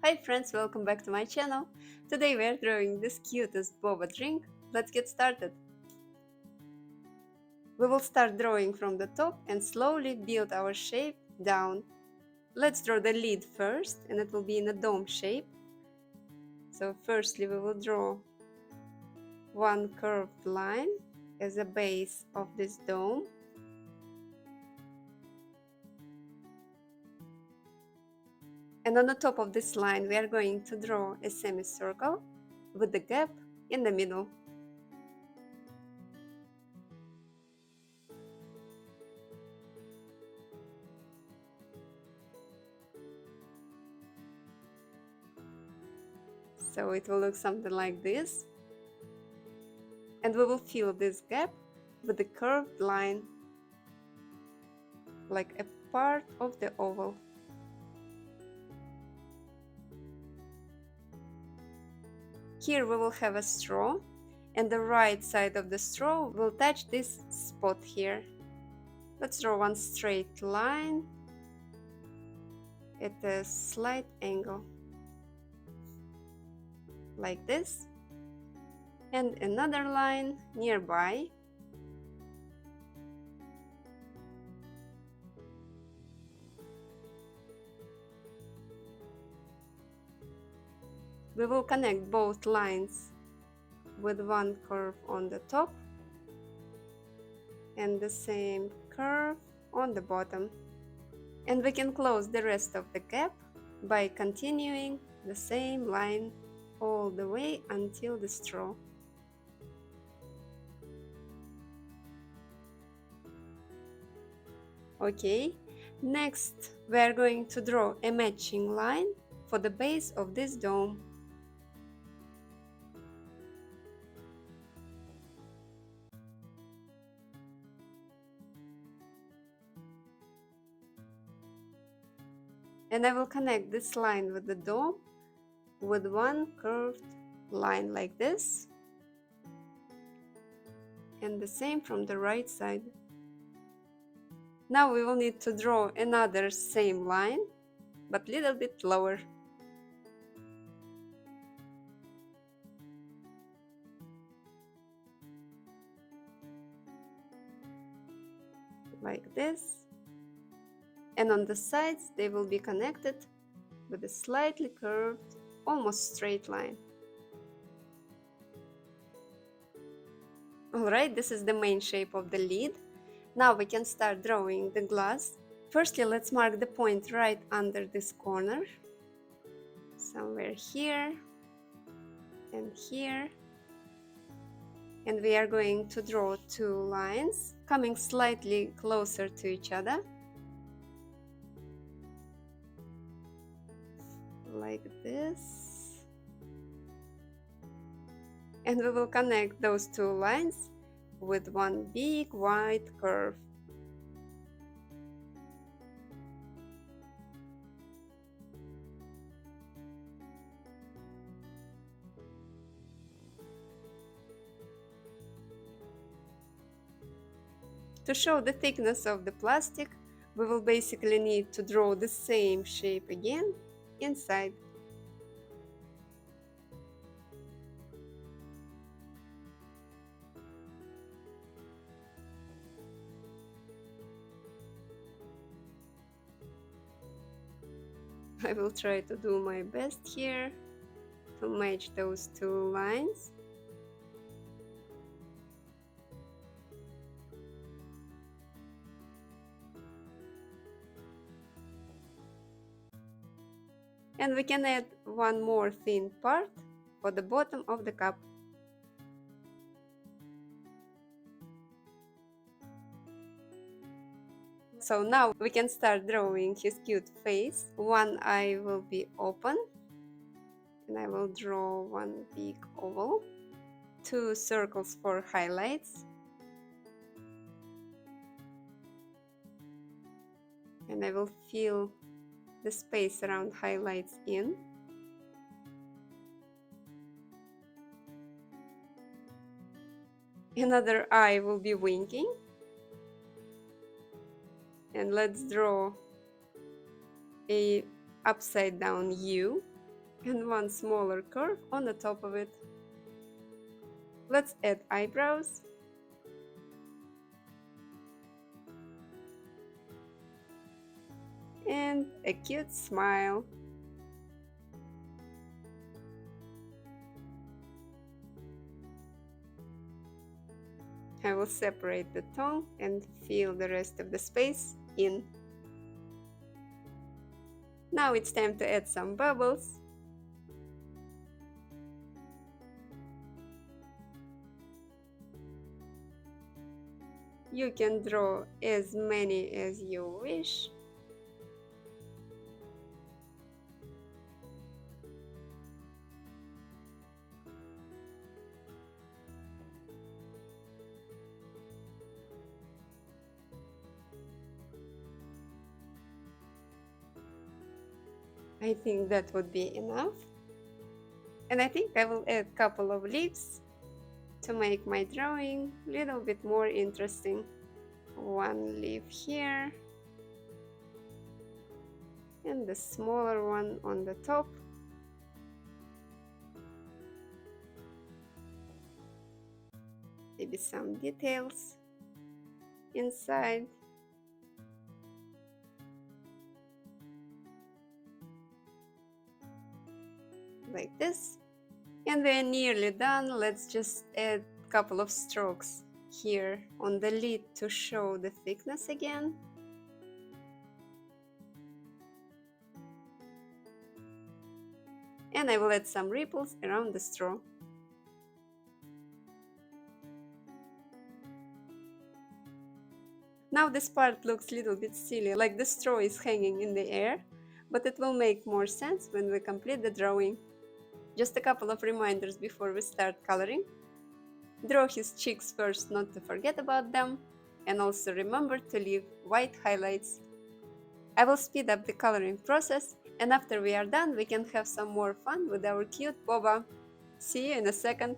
Hi friends, welcome back to my channel. Today we are drawing this cutest boba drink. Let's get started. We will start drawing from the top and slowly build our shape down. Let's draw the lid first, and it will be in a dome shape. So firstly we will draw one curved line as a base of this dome. And on the top of this line we are going to draw a semicircle with the gap in the middle. So it will look something like this. And we will fill this gap with the curved line, like a part of the oval. Here we will have a straw, and the right side of the straw will touch this spot here. Let's draw one straight line at a slight angle, like this, and another line nearby. We will connect both lines with one curve on the top and the same curve on the bottom. And we can close the rest of the gap by continuing the same line all the way until the straw. Okay, next we are going to draw a matching line for the base of this dome. And I will connect this line with the dome with one curved line like this, and the same from the right side. Now we will need to draw another same line, but a little bit lower. Like this. And on the sides they will be connected with a slightly curved, almost straight line. Alright, this is the main shape of the lid. Now we can start drawing the glass. Firstly, let's mark the point right under this corner, somewhere here and here. And we are going to draw two lines coming slightly closer to each other, like this. And we will connect those two lines with one big white curve. To show the thickness of the plastic, we will basically need to draw the same shape again inside. I will try to do my best here to match those two lines. And we can add one more thin part for the bottom of the cup. So now we can start drawing his cute face. One eye will be open, and I will draw one big oval, two circles for highlights, and I will fill the space around highlights in. Another eye will be winking. And let's draw a upside down U. and one smaller curve on the top of it. Let's add eyebrows. And a cute smile. I will separate the tongue and fill the rest of the space in. Now it's time to add some bubbles. You can draw as many as you wish. I think that would be enough. And I think I will add a couple of leaves to make my drawing a little bit more interesting. One leaf here and the smaller one on the top. Maybe some details inside. Like this. And we're nearly done. Let's just add a couple of strokes here on the lid to show the thickness again. And I will add some ripples around the straw. Now this part looks a little bit silly, like the straw is hanging in the air, but it will make more sense when we complete the drawing. Just a couple of reminders before we start coloring. Draw his cheeks first, not to forget about them, and also remember to leave white highlights. I will speed up the coloring process, and after we are done, we can have some more fun with our cute boba. See you in a second.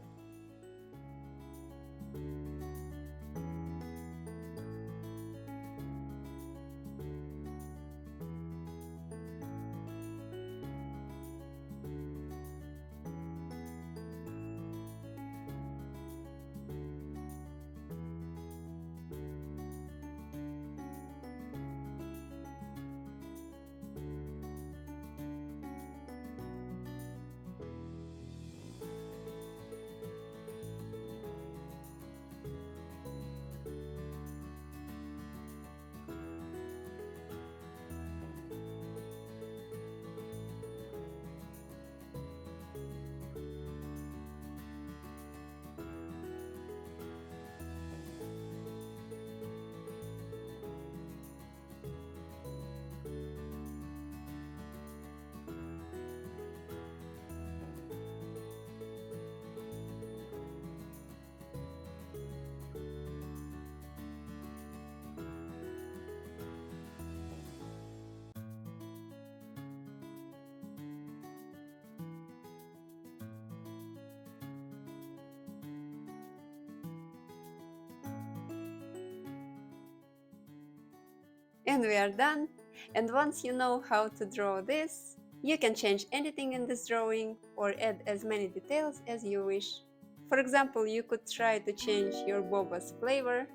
And we are done. And once you know how to draw this, you can change anything in this drawing or add as many details as you wish. For example, you could try to change your boba's flavor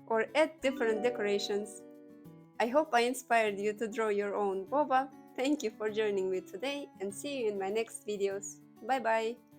or add different decorations. I hope I inspired you to draw your own boba. Thank you for joining me today and see you in my next videos. Bye bye!